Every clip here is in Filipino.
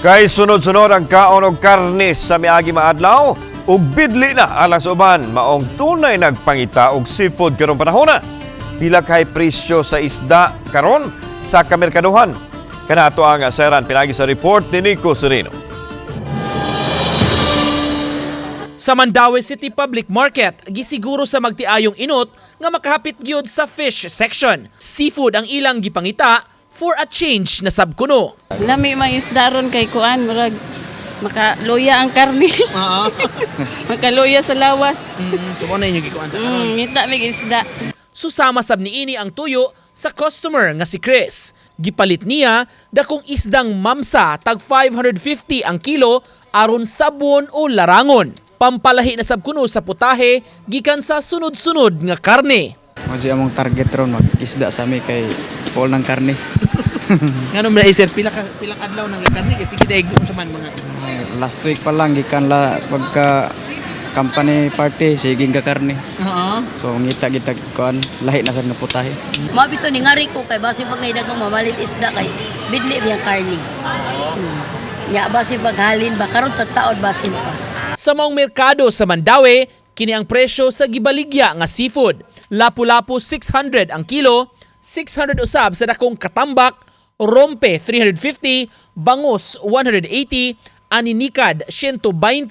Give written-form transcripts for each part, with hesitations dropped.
Kay sunod-sunod ang kaon og karne sa miagi maadlaw ug bidli na alang sa uban maong tunay nagpangita og seafood karong panahon. Pila kay presyo sa isda karon sa kamerkaduhan. Kanato ang aseran pinagi sa report ni Nico Sereno. Sa Mandaue City Public Market, gisiguro sa magtiayong inot nga makahapit gyud sa fish section. Seafood ang ilang gipangita for a change na sabkuno. Lami mga isda ron kay kuan, murag makaluya ang karne. Makaluya sa lawas. Tumo na inyo gikuan sa karon. Ngita mig isda. Susama sab niini ang tuyo sa customer nga si Chris. Gipalit niya dakong isdang mamsa tag 550 ang kilo aron sabon o larangon. Pampalahi na sabkuno sa putahe gikan sa sunod-sunod nga karne. Kasi among target ron mag-isda sa mi kay pol ng karne. Ngano man sir pilang adlaw nang karne kay sige daig sa man mga Last week pa lang gikan la pagka company party siging ka karne. So ngita kita kuan lahi na sad nga putahe. Mabito ni ngari ko kay basi pag naidagang mamalit isda kay bidli biyang karni. Nya basi paghalin ba karon taod basin pa. Sa maong merkado sa Mandaue, kini ang presyo sa gibaligya nga seafood. Lapu-lapu 600 ang kilo, 600 usab sa dakong katambak, rompe 350, bangus 180, aninikad 120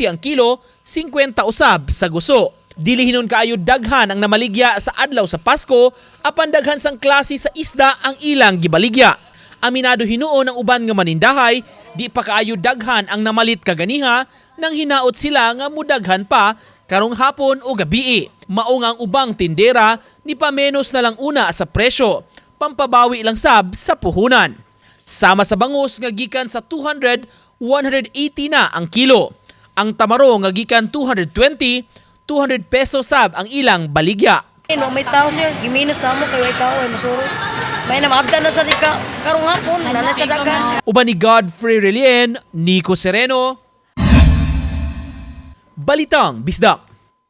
ang kilo, 50 usab sa guso. Dili hinon kaayo daghan ang namaligya sa adlaw sa Pasko, apan daghan sang klase sa isda ang ilang gibaligya. Aminado hinuon ang uban nga manindahay, di pa kaayo daghan ang namalit kaganiha nang hinaot sila nga mudaghan pa karong hapon o gabii. Maong ang ubang tindera ni pamenos na lang una sa presyo, pampabawi lang sab sa puhunan. Sama sa bangus nga gikan sa 200, 180 na ang kilo. Ang tamaro nga gikan 220, 200 pesos sab ang ilang baligya. No may tao sir, giminus na mo kay way tao ay masuro. May namabda na sa dika karong hapon na sa dagan. Uban ni Godfrey Relien, Nico Sereno, Balitang Bisdak.